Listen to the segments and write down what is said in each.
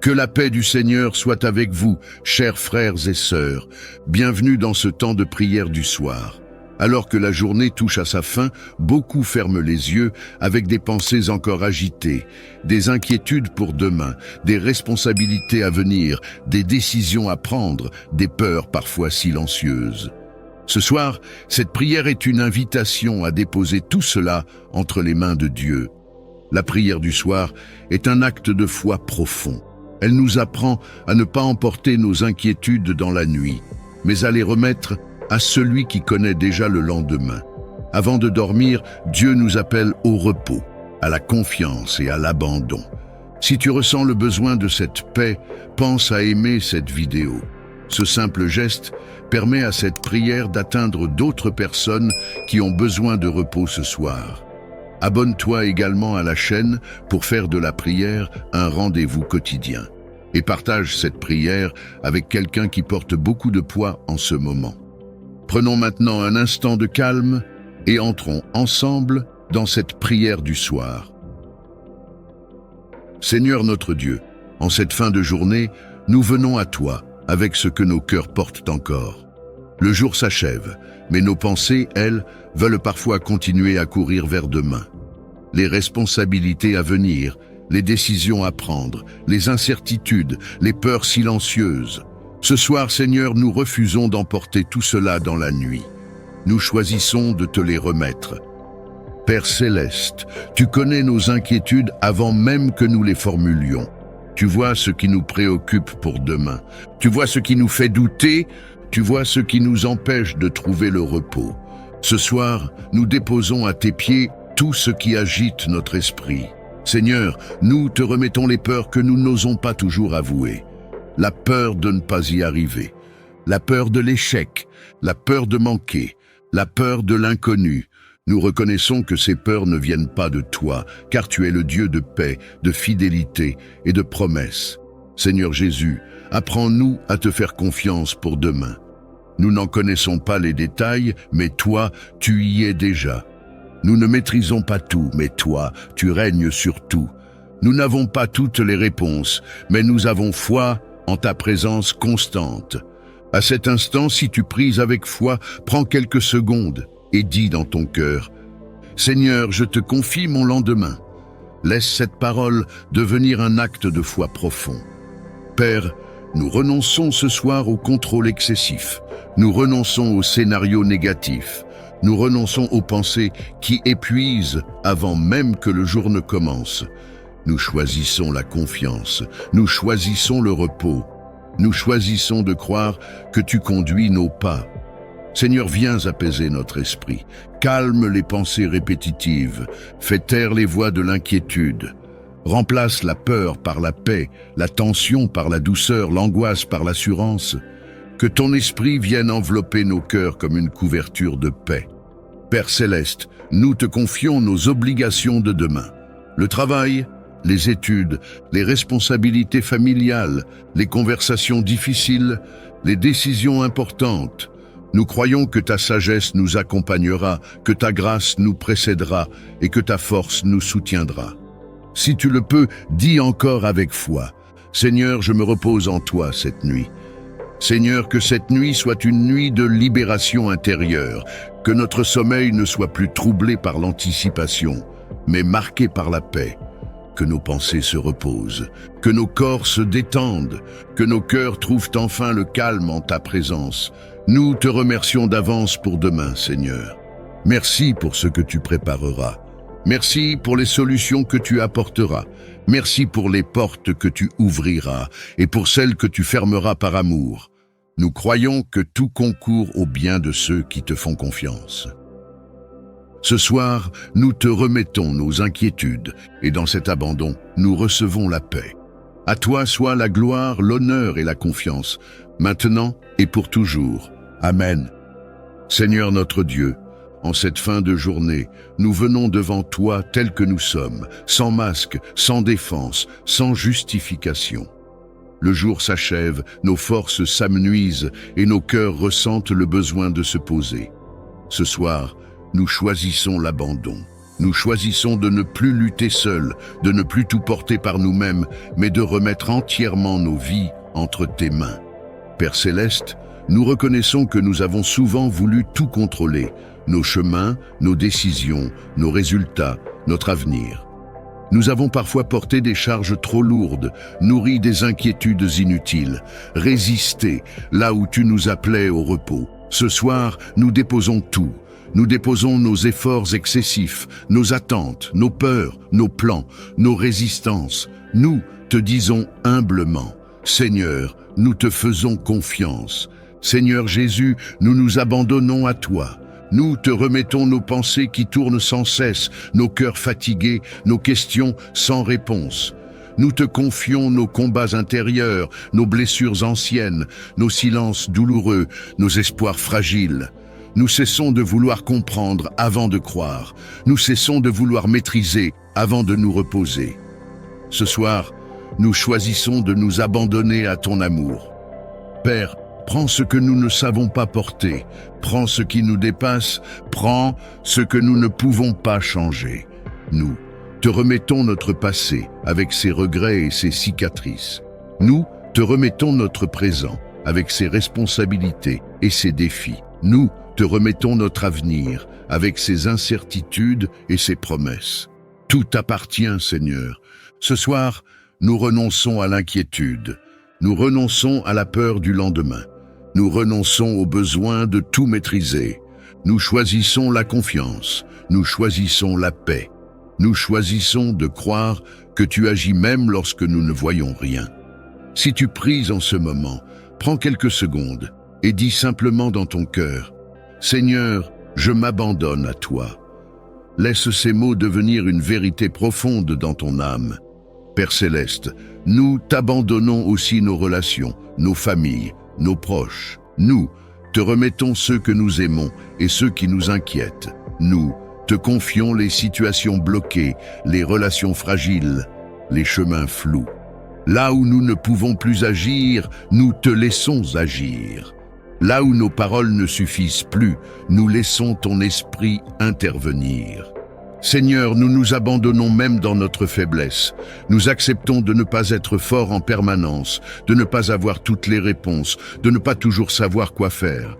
Que la paix du Seigneur soit avec vous, chers frères et sœurs. Bienvenue dans ce temps de prière du soir. Alors que la journée touche à sa fin, beaucoup ferment les yeux avec des pensées encore agitées, des inquiétudes pour demain, des responsabilités à venir, des décisions à prendre, des peurs parfois silencieuses. Ce soir, cette prière est une invitation à déposer tout cela entre les mains de Dieu. La prière du soir est un acte de foi profond. Elle nous apprend à ne pas emporter nos inquiétudes dans la nuit, mais à les remettre à celui qui connaît déjà le lendemain. Avant de dormir, Dieu nous appelle au repos, à la confiance et à l'abandon. Si tu ressens le besoin de cette paix, pense à aimer cette vidéo. Ce simple geste permet à cette prière d'atteindre d'autres personnes qui ont besoin de repos ce soir. Abonne-toi également à la chaîne pour faire de la prière un rendez-vous quotidien. Et partage cette prière avec quelqu'un qui porte beaucoup de poids en ce moment. Prenons maintenant un instant de calme et entrons ensemble dans cette prière du soir. Seigneur notre Dieu, en cette fin de journée, nous venons à toi avec ce que nos cœurs portent encore. Le jour s'achève, mais nos pensées, elles, veulent parfois continuer à courir vers demain. Les responsabilités à venir, les décisions à prendre, les incertitudes, les peurs silencieuses. Ce soir, Seigneur, nous refusons d'emporter tout cela dans la nuit. Nous choisissons de te les remettre. Père céleste, tu connais nos inquiétudes avant même que nous les formulions. Tu vois ce qui nous préoccupe pour demain. Tu vois ce qui nous fait douter. Tu vois ce qui nous empêche de trouver le repos. Ce soir, nous déposons à tes pieds tout ce qui agite notre esprit. Seigneur, nous te remettons les peurs que nous n'osons pas toujours avouer. La peur de ne pas y arriver, la peur de l'échec, la peur de manquer, la peur de l'inconnu. Nous reconnaissons que ces peurs ne viennent pas de toi, car tu es le Dieu de paix, de fidélité et de promesses. Seigneur Jésus, apprends-nous à te faire confiance pour demain. Nous n'en connaissons pas les détails, mais toi, tu y es déjà. Nous ne maîtrisons pas tout, mais toi, tu règnes sur tout. Nous n'avons pas toutes les réponses, mais nous avons foi en ta présence constante. À cet instant, si tu pries avec foi, prends quelques secondes et dis dans ton cœur, « Seigneur, je te confie mon lendemain. » Laisse cette parole devenir un acte de foi profond. Père, nous renonçons ce soir au contrôle excessif. Nous renonçons au scénario négatif. Nous renonçons aux pensées qui épuisent avant même que le jour ne commence. Nous choisissons la confiance, nous choisissons le repos, nous choisissons de croire que tu conduis nos pas. Seigneur, viens apaiser notre esprit, calme les pensées répétitives, fais taire les voix de l'inquiétude, remplace la peur par la paix, la tension par la douceur, l'angoisse par l'assurance. Que ton esprit vienne envelopper nos cœurs comme une couverture de paix. Père céleste, nous te confions nos obligations de demain. Le travail, les études, les responsabilités familiales, les conversations difficiles, les décisions importantes. Nous croyons que ta sagesse nous accompagnera, que ta grâce nous précédera et que ta force nous soutiendra. Si tu le peux, dis encore avec foi, « Seigneur, je me repose en toi cette nuit. » Seigneur, que cette nuit soit une nuit de libération intérieure, que notre sommeil ne soit plus troublé par l'anticipation, mais marqué par la paix, que nos pensées se reposent, que nos corps se détendent, que nos cœurs trouvent enfin le calme en ta présence. Nous te remercions d'avance pour demain, Seigneur. Merci pour ce que tu prépareras. Merci pour les solutions que tu apporteras. Merci pour les portes que tu ouvriras et pour celles que tu fermeras par amour. Nous croyons que tout concourt au bien de ceux qui te font confiance. Ce soir, nous te remettons nos inquiétudes et dans cet abandon, nous recevons la paix. À toi soit la gloire, l'honneur et la confiance, maintenant et pour toujours. Amen. Seigneur notre Dieu, en cette fin de journée, nous venons devant toi tels que nous sommes, sans masque, sans défense, sans justification. Le jour s'achève, nos forces s'amenuisent et nos cœurs ressentent le besoin de se poser. Ce soir, nous choisissons l'abandon. Nous choisissons de ne plus lutter seuls, de ne plus tout porter par nous-mêmes, mais de remettre entièrement nos vies entre tes mains. Père Céleste, nous reconnaissons que nous avons souvent voulu tout contrôler, nos chemins, nos décisions, nos résultats, notre avenir. Nous avons parfois porté des charges trop lourdes, nourri des inquiétudes inutiles, résisté là où tu nous appelais au repos. Ce soir, nous déposons tout. Nous déposons nos efforts excessifs, nos attentes, nos peurs, nos plans, nos résistances. Nous te disons humblement, Seigneur, nous te faisons confiance. Seigneur Jésus, nous nous abandonnons à toi. Nous te remettons nos pensées qui tournent sans cesse, nos cœurs fatigués, nos questions sans réponse. Nous te confions nos combats intérieurs, nos blessures anciennes, nos silences douloureux, nos espoirs fragiles. Nous cessons de vouloir comprendre avant de croire. Nous cessons de vouloir maîtriser avant de nous reposer. Ce soir, nous choisissons de nous abandonner à ton amour. Père, prends ce que nous ne savons pas porter, prends ce qui nous dépasse, prends ce que nous ne pouvons pas changer. Nous te remettons notre passé avec ses regrets et ses cicatrices. Nous te remettons notre présent avec ses responsabilités et ses défis. Nous te remettons notre avenir avec ses incertitudes et ses promesses. Tout t'appartient, Seigneur. Ce soir, nous renonçons à l'inquiétude. Nous renonçons à la peur du lendemain. Nous renonçons au besoin de tout maîtriser. Nous choisissons la confiance. Nous choisissons la paix. Nous choisissons de croire que tu agis même lorsque nous ne voyons rien. Si tu pries en ce moment, prends quelques secondes et dis simplement dans ton cœur, « Seigneur, je m'abandonne à toi. » Laisse ces mots devenir une vérité profonde dans ton âme. Père Céleste, nous t'abandonnons aussi nos relations, nos familles, nos proches. Nous te remettons ceux que nous aimons et ceux qui nous inquiètent. Nous te confions les situations bloquées, les relations fragiles, les chemins flous. Là où nous ne pouvons plus agir, nous te laissons agir. Là où nos paroles ne suffisent plus, nous laissons ton esprit intervenir. Seigneur, nous nous abandonnons même dans notre faiblesse. Nous acceptons de ne pas être forts en permanence, de ne pas avoir toutes les réponses, de ne pas toujours savoir quoi faire.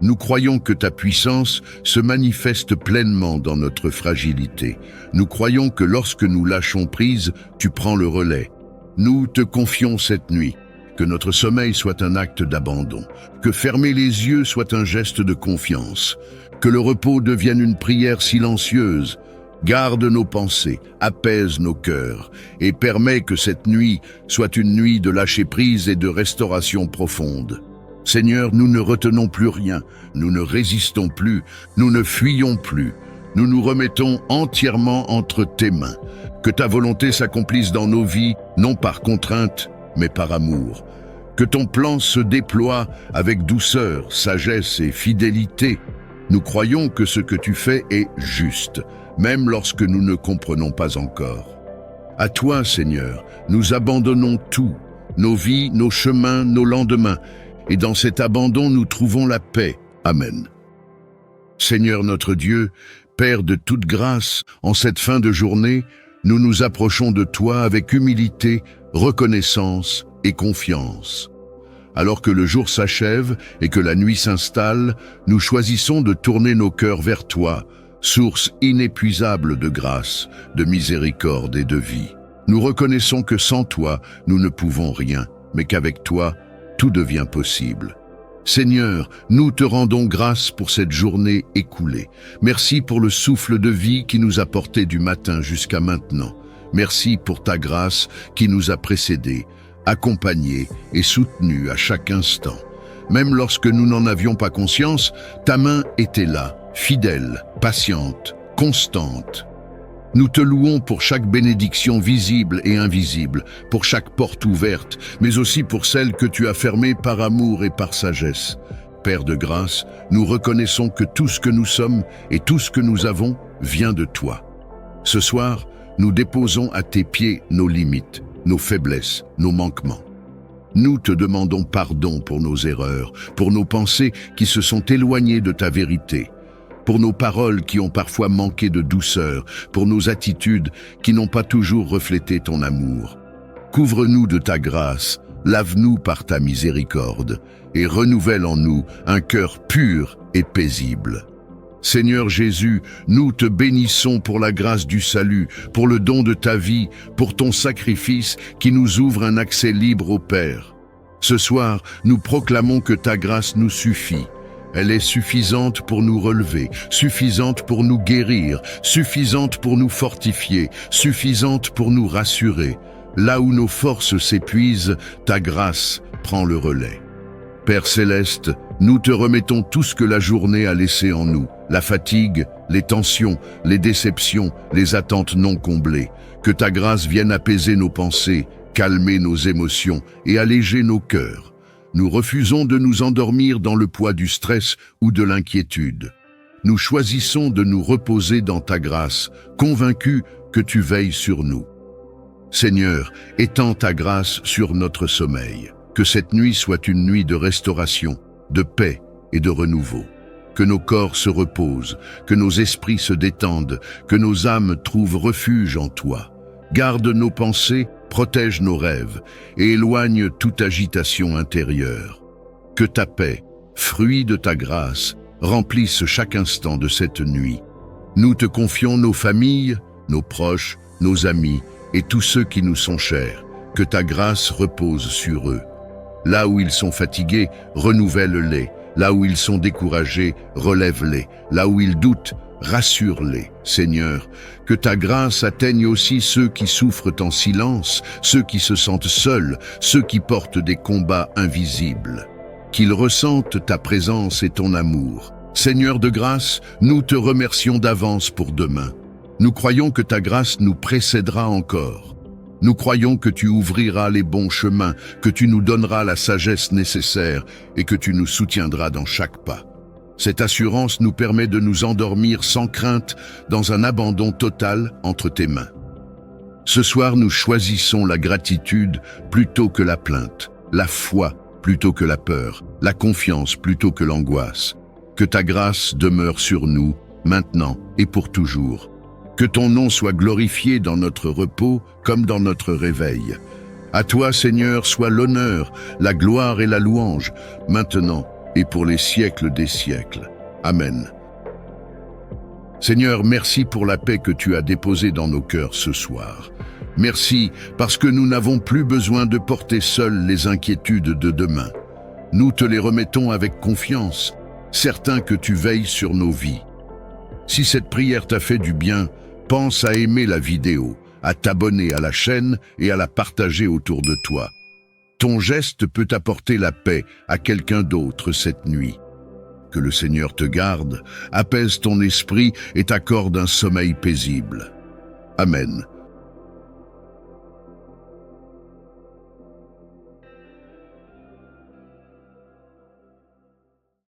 Nous croyons que ta puissance se manifeste pleinement dans notre fragilité. Nous croyons que lorsque nous lâchons prise, tu prends le relais. Nous te confions cette nuit. Que notre sommeil soit un acte d'abandon, que fermer les yeux soit un geste de confiance, que le repos devienne une prière silencieuse. Garde nos pensées, apaise nos cœurs et permets que cette nuit soit une nuit de lâcher-prise et de restauration profonde. Seigneur, nous ne retenons plus rien, nous ne résistons plus, nous ne fuyons plus. Nous nous remettons entièrement entre tes mains. Que ta volonté s'accomplisse dans nos vies, non par contrainte, mais par amour. Que ton plan se déploie avec douceur, sagesse et fidélité. Nous croyons que ce que tu fais est juste, même lorsque nous ne comprenons pas encore. À toi, Seigneur, nous abandonnons tout, nos vies, nos chemins, nos lendemains, et dans cet abandon nous trouvons la paix. Amen. Seigneur notre Dieu, Père de toute grâce, en cette fin de journée, nous nous approchons de toi avec humilité, reconnaissance et confiance. Alors que le jour s'achève et que la nuit s'installe, nous choisissons de tourner nos cœurs vers toi, source inépuisable de grâce, de miséricorde et de vie. Nous reconnaissons que sans toi, nous ne pouvons rien, mais qu'avec toi, tout devient possible. Seigneur, nous te rendons grâce pour cette journée écoulée. Merci pour le souffle de vie qui nous a portés du matin jusqu'à maintenant. Merci pour ta grâce qui nous a précédés, accompagnés et soutenus à chaque instant. Même lorsque nous n'en avions pas conscience, ta main était là, fidèle, patiente, constante. Nous te louons pour chaque bénédiction visible et invisible, pour chaque porte ouverte, mais aussi pour celle que tu as fermée par amour et par sagesse. Père de grâce, nous reconnaissons que tout ce que nous sommes et tout ce que nous avons vient de toi. Ce soir, nous déposons à tes pieds nos limites, nos faiblesses, nos manquements. Nous te demandons pardon pour nos erreurs, pour nos pensées qui se sont éloignées de ta vérité. pour nos paroles qui ont parfois manqué de douceur, pour nos attitudes qui n'ont pas toujours reflété ton amour. Couvre-nous de ta grâce, lave-nous par ta miséricorde, et renouvelle en nous un cœur pur et paisible. Seigneur Jésus, nous te bénissons pour la grâce du salut, pour le don de ta vie, pour ton sacrifice qui nous ouvre un accès libre au Père. Ce soir, nous proclamons que ta grâce nous suffit. Elle est suffisante pour nous relever, suffisante pour nous guérir, suffisante pour nous fortifier, suffisante pour nous rassurer. Là où nos forces s'épuisent, ta grâce prend le relais. Père céleste, nous te remettons tout ce que la journée a laissé en nous, la fatigue, les tensions, les déceptions, les attentes non comblées. Que ta grâce vienne apaiser nos pensées, calmer nos émotions et alléger nos cœurs. Nous refusons de nous endormir dans le poids du stress ou de l'inquiétude. Nous choisissons de nous reposer dans ta grâce, convaincus que tu veilles sur nous. Seigneur, étends ta grâce sur notre sommeil. Que cette nuit soit une nuit de restauration, de paix et de renouveau. Que nos corps se reposent, que nos esprits se détendent, que nos âmes trouvent refuge en toi. Garde nos pensées, protège nos rêves et éloigne toute agitation intérieure. Que ta paix, fruit de ta grâce, remplisse chaque instant de cette nuit. Nous te confions nos familles, nos proches, nos amis et tous ceux qui nous sont chers. Que ta grâce repose sur eux. Là où ils sont fatigués, renouvelle-les. Là où ils sont découragés, relève-les. Là où ils doutent, rassure-les. Seigneur, que ta grâce atteigne aussi ceux qui souffrent en silence, ceux qui se sentent seuls, ceux qui portent des combats invisibles. Qu'ils ressentent ta présence et ton amour. Seigneur de grâce, nous te remercions d'avance pour demain. Nous croyons que ta grâce nous précédera encore. Nous croyons que tu ouvriras les bons chemins, que tu nous donneras la sagesse nécessaire et que tu nous soutiendras dans chaque pas. Cette assurance nous permet de nous endormir sans crainte dans un abandon total entre tes mains. Ce soir, nous choisissons la gratitude plutôt que la plainte, la foi plutôt que la peur, la confiance plutôt que l'angoisse. Que ta grâce demeure sur nous, maintenant et pour toujours. Que ton nom soit glorifié dans notre repos comme dans notre réveil. À toi, Seigneur, soit l'honneur, la gloire et la louange, maintenant et pour les siècles des siècles. Amen. Seigneur, merci pour la paix que tu as déposée dans nos cœurs ce soir. Merci parce que nous n'avons plus besoin de porter seuls les inquiétudes de demain. Nous te les remettons avec confiance, certains que tu veilles sur nos vies. Si cette prière t'a fait du bien, pense à aimer la vidéo, à t'abonner à la chaîne et à la partager autour de toi. Ton geste peut apporter la paix à quelqu'un d'autre cette nuit. Que le Seigneur te garde, apaise ton esprit et t'accorde un sommeil paisible. Amen.